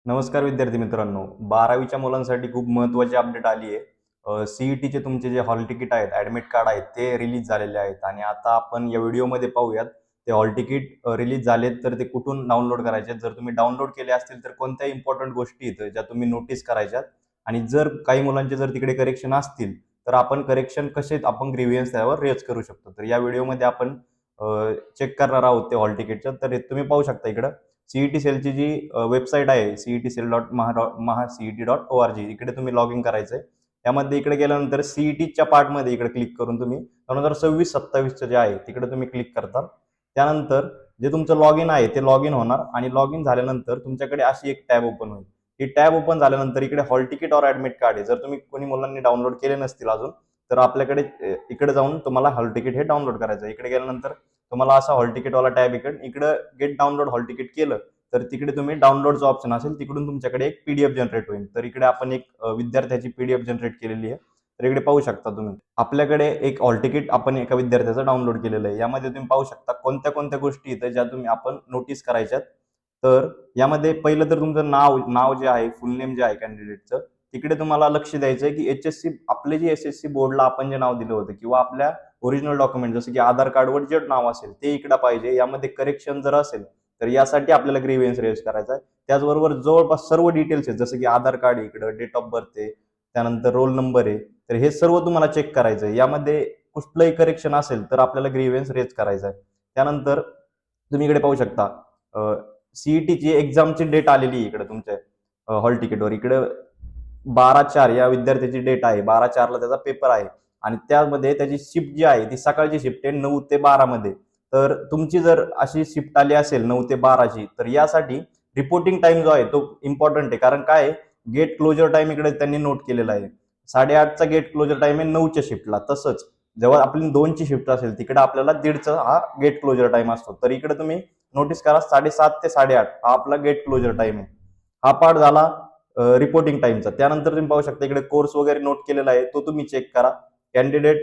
नमस्कार विद्यार्थी मित्रांनो. 12वीच्या मुलांसाठी खूप महत्त्वाची अपडेट आली आहे. सीईटीचे तुमचे जे हॉल तिकीट आहेत, ॲडमिट कार्ड आहेत, ते रिलीज झालेले आहेत आणि आता आपण या व्हिडिओमध्ये पाहूयात ते हॉल तिकीट रिलीज झालेत तर ते कुठून डाउनलोड करायचे. जर तुम्ही डाउनलोड केले असतील तर कोणत्या इम्पॉर्टंट गोष्टी आहेत ज्या तुम्ही नोटीस करायच्यात आणि जर काही मुलांचे जर तिकडे करेक्शन असतील तर आपण करेक्शन कसे आपण ग्रीव्हियन्स त्यावर रेज करू शकतो. तर या व्हिडिओमध्ये आपण चेक करणार आहोत ते हॉल तिकीटचं. तर हे तुम्ही पाहू शकता इकडं सीईटी सेलची जी वेबसाईट आहे cetcell.maha.ct.org इकडे तुम्ही लॉग इन करायचंय. त्यामध्ये इकडे गेल्यानंतर सीईटीच्या पार्टमध्ये इकडे क्लिक करून तुम्ही 2026-27 जे आहे तिकडे तुम्ही क्लिक करता. त्यानंतर जे तुमचं लॉग इन आहे ते लॉग इन होणार आणि लॉग इन झाल्यानंतर तुमच्याकडे अशी एक टॅब ओपन होईल. ही टॅब ओपन झाल्यानंतर इकडे हॉल तिकीट और ऍडमिट कार्ड आहे. जर तुम्ही कोणी मुलांनी डाउनलोड केले नसतील अजून तर आपल्याकडे इकडे जाऊन तुम्हाला हॉल तिकीट हे डाउनलोड करायचं आहे. इकडे गेल्यानंतर तुम्हाला असा हॉल तिकीटवाला टॅब इकडे गेट डाउनलोड हॉल तिकीट केलं तर तिकडे तुम्ही डाउनलोडचं ऑप्शन असेल तिकडून तुमच्याकडे एक पीडीएफ जनरेट होईल. तर इकडे आपण एक विद्यार्थ्याची पीडीएफ जनरेट केलेली आहे. तर इकडे पाहू शकता तुम्ही आपल्याकडे एक हॉल तिकीट आपण एका विद्यार्थ्याचं डाउनलोड केलेलं आहे. यामध्ये तुम्ही पाहू शकता कोणत्या कोणत्या गोष्टी आहेत ज्या तुम्ही आपण नोटीस करायच्यात. तर यामध्ये पहिलं तर तुमचं नाव नाव जे आहे फुल नेम जे आहे कॅन्डिडेटचं तिकडे तुम्हाला लक्ष द्यायचं आहे की एचएससी आपले जे एसएससी बोर्डला आपण जे नाव दिलं होतं किंवा आपल्या ओरिजिनल डॉक्युमेंट जसं की आधार कार्डवर जे नाव असेल ते इकडे पाहिजे. यामध्ये करेक्शन जर असेल तर यासाठी आपल्याला ग्रीव्हियन्स रेज करायचा आहे. त्याचबरोबर जवळपास सर्व डिटेल्स आहेत जसं की आधार कार्ड इकडं डेट ऑफ बर्थ आहे, त्यानंतर रोल नंबर आहे. तर हे सर्व तुम्हाला चेक करायचं आहे. यामध्ये कुठलंही करेक्शन असेल तर आपल्याला ग्रीव्हियन्स रेज करायचा आहे. त्यानंतर तुम्ही इकडे पाहू शकता सीईटीची एक्झामची डेट आलेली आहे इकडे तुमच्या हॉल तिकीटवर. इकडे 12/4 या विद्यार्थ्याची डेट आहे. 12/4ला त्याचा पेपर आहे आणि त्यामध्ये त्याची शिफ्ट जी आहे ती सकाळची शिफ्ट आहे 9 ते 12 मध्ये. तर तुमची जर अशी शिफ्ट आली असेल 9 ते 12ची तर यासाठी रिपोर्टिंग टाइम जो आहे तो इम्पॉर्टंट आहे. कारण काय गेट क्लोजर टाइम इकडे त्यांनी नोट केलेला आहे. 8:30चा गेट क्लोजर टाइम आहे 9च्या शिफ्टला. तसंच जेव्हा आपली 2ची शिफ्ट असेल तिकडे आपल्याला 1:30चा हा गेट क्लोजर टाइम असतो. तर इकडे तुम्ही नोटीस करा 7:30 ते 8:30 हा आपला गेट क्लोजर टाइम आहे. हा पार्ट झाला रिपोर्टिंग टाइमचा. त्यानंतर तुम्ही पाहू शकता इकडे कोर्स वगैरे नोट केलेला आहे तो तुम्ही चेक करा. कॅन्डिडेट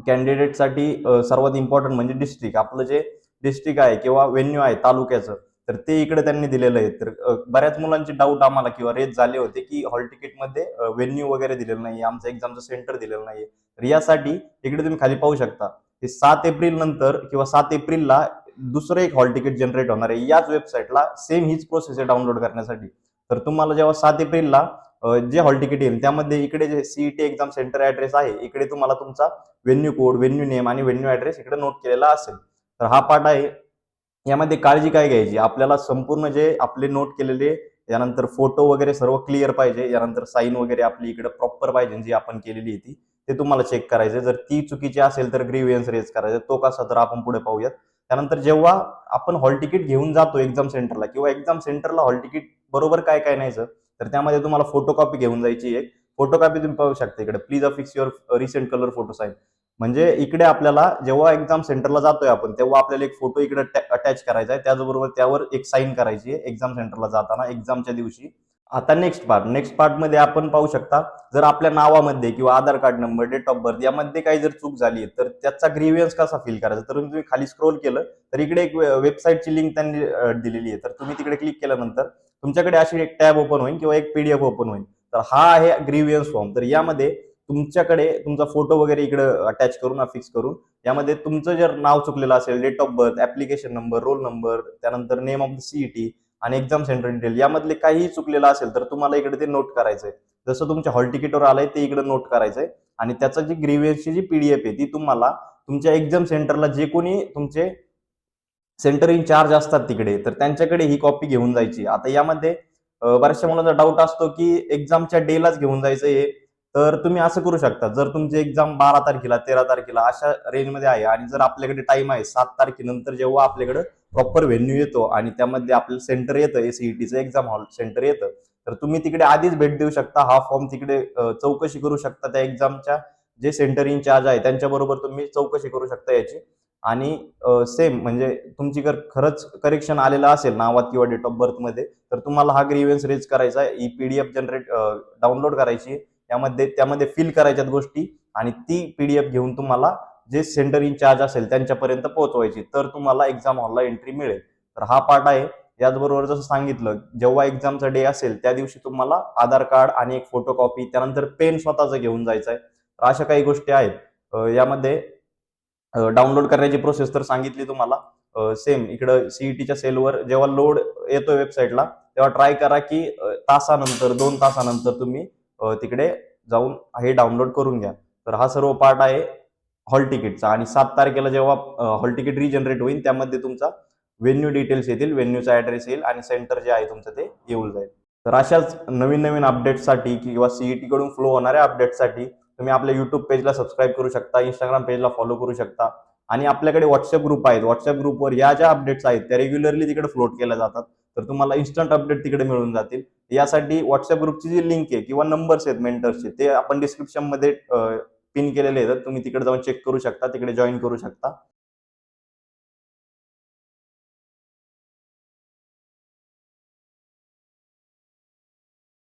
कॅन्डिडेटसाठी सर्वात इम्पॉर्टंट म्हणजे डिस्ट्रिक्ट आपलं जे डिस्ट्रिक्ट आहे किंवा व्हेन्यू आहे तालुक्याचं तर ते इकडे त्यांनी दिलेलं आहे. तर बऱ्याच मुलांचे डाऊट आम्हाला किंवा रेज झाले होते की हॉल तिकीटमध्ये व्हेन्यू वगैरे दिलेलं नाही, आमचं एक्झामचं सेंटर दिलेलं नाही. तर यासाठी इकडे तुम्ही खाली पाहू शकता की 7 एप्रिल नंतर किंवा 7 एप्रिलला दुसरं एक हॉल तिकीट जनरेट होणार आहे याच वेबसाईटला. सेम हीच प्रोसेस आहे डाउनलोड करण्यासाठी. तर तुम्हाला जेव्हा 7 एप्रिलला जे हॉल तिकीट येईल त्यामध्ये इकडे जे सीईटी एक्झाम सेंटर ऍड्रेस आहे इकडे तुम्हाला तुमचा व्हेन्यू कोड, व्हेन्यू नेम आणि व्हेन्यू ऍड्रेस इकडे नोट केलेला असेल. तर हा पार्ट आहे. यामध्ये काळजी काय घ्यायची आपल्याला संपूर्ण जे आपले नोट केलेले यानंतर फोटो वगैरे सर्व क्लिअर पाहिजे. यानंतर साईन वगैरे आपली इकडे प्रॉपर पाहिजे जी आपण केलेली आहे ती ते तुम्हाला चेक करायचे. जर ती चुकीची असेल तर ग्रीव्हियन्स रेज करायचा. तो कसा तर आपण पुढे पाहूयात. त्यानंतर जेव्हा आपण हॉल तिकीट घेऊन जातो एक्झाम सेंटरला किंवा एक्झाम सेंटरला हॉल तिकीट बरोबर काय काय न्यायचं तर त्यामध्ये तुम्हाला फोटोकॉपी घेऊन जायची एक. फोटोकॉपी तुम्ही पाहू शकता इकडे please affix your recent colour photo sign. म्हणजे इकडे आपल्याला जेव्हा एक्झाम सेंटरला जातोय आपण तेव्हा आपल्याला एक फोटो इकडे अटॅच करायचा आहे. त्याचबरोबर त्यावर एक साईन करायची आहे एक्झाम सेंटरला जाताना एक्झामच्या दिवशी. आता नेक्स्ट पार्ट मध्ये आपण पाहू शकता जर आपल्या नावामध्ये किंवा Aadhaar card number, date of birth यामध्ये काही जर चूक झाली तर त्याचा ग्रीव्हियन्स कसा फील करायचा. तर तुम्ही खाली स्क्रोल केलं तर इकडे एक वेबसाईटची लिंक त्यांनी दिलेली आहे. तर तुम्ही तिकडे क्लिक केल्यानंतर तुमच्याकडे अशी एक टॅब ओपन होईल किंवा एक पीडीएफ ओपन होईल. तर हा आहे ग्रीव्हियन्स फॉर्म. तर यामध्ये तुमच्याकडे तुमचा फोटो वगैरे इकडे अटॅच करून अफिक्स करून यामध्ये तुमचं जर नाव चुकलेलं असेल, date of birth, application number, roll number, त्यानंतर नेम ऑफ द सीईटी आणि एक्झाम सेंटर डिटेल यामधले काहीही चुकलेलं असेल तर तुम्हाला इकडे ते नोट करायचंय. जसं तुमच्या हॉल तिकीटवर आलंय ते इकडे नोट करायचंय आणि त्याचा जी ग्रीव्हियन्सची जी पीडीएफ आहे ती तुम्हाला तुमच्या एक्झाम सेंटरला जे कोणी तुमचे सेंटर इन चार्ज असतात तिकडे तर त्यांच्याकडे ही कॉपी घेऊन जायची. आता यामध्ये बऱ्याचशा मुलांचा डाऊट असतो की एक्झामच्या डेलाच घेऊन जायचं हे. तर तुम्ही असं करू शकता जर तुमची एक्झाम 12 तारखेला 13 तारखेला अशा रेंजमध्ये आहे आणि जर आपल्याकडे टाइम आहे 7 तारखेनंतर जेव्हा आपल्याकडे प्रॉपर व्हेन्यू येतो आणि त्यामध्ये आपलं सेंटर येतं सीईटीचं एक्झाम हॉल सेंटर येतं तर तुम्ही तिकडे आधीच भेट देऊ शकता. हा फॉर्म तिकडे चौकशी करू शकता. त्या एक्झामच्या जे सेंटर इन चार्ज आहे त्यांच्याबरोबर तुम्ही चौकशी करू शकता याची. आणि सेम म्हणजे तुमची जर खरंच करेक्शन आलेलं असेल नावात किंवा डेट ऑफ बर्थ मध्ये तर तुम्हाला हा ग्रीव्हियन्स रेज करायचा आहे. ही पीडीएफ जनरेट डाउनलोड करायची त्यामध्ये फिल करायच्यात गोष्टी आणि ती पीडीएफ घेऊन तुम्हाला जे सेंटर इन चार्ज असेल त्यांच्यापर्यंत पोहोचवायची तर तुम्हाला एक्झाम हॉलला एंट्री मिळेल. तर हा पार्ट आहे. याचबरोबर जसं सांगितलं, जेव्हा एक्झामचा डे असेल त्या दिवशी तुम्हाला आधार कार्ड आणि एक फोटोकॉपी, त्यानंतर पेन स्वतःचं घेऊन जायचं आहे. तर अशा काही गोष्टी आहेत. यामध्ये डाउनलोड करण्याची प्रोसेस तर सांगितली तुम्हाला. सेम इकडं सीईटीच्या सेलवर जेव्हा लोड येतो वेबसाईटला, तेव्हा ट्राय करा की तासानंतर 2 तासानंतर तुम्ही तिकडे जाऊन हे डाउनलोड करून घ्या. तर हा सर्व पार्ट आहे हॉल तिकीटचा. आणि 7 तारखेला जेव्हा हॉल तिकीट रिजनरेट होईल त्यामध्ये तुमचा व्हेन्यू डिटेल्स येतील, व्हेन्यूचा ऍड्रेस येईल आणि सेंटर जे आहे तुमचं ते येऊन जाईल. तर अशाच नवीन नवीन अपडेट्ससाठी किंवा सीईटी कडून फ्लो होणाऱ्या अपडेट्ससाठी तुम्ही आपल्या युट्यूब पेजला सबस्क्राईब करू शकता, इंस्टाग्राम पेजला फॉलो करू शकता आणि आपल्याकडे व्हॉट्सअप ग्रुप आहेत. व्हॉट्सअप ग्रुपवर या ज्या अपडेट्स आहेत त्या रेग्युलरली तिकडे फ्लोट केल्या जातात. तर तुम्हाला इन्स्टंट अपडेट तिकडे मिळून जातील. यासाठी व्हॉट्सअप ग्रुपची जी लिंक आहे किंवा नंबर्स आहेत मेंटर्सचे, ते आपण डिस्क्रिप्शन मध्ये पिन केलेले आहेत. तुम्ही तिकडे जाऊन चेक करू शकता, तिकडे जॉईन करू शकता.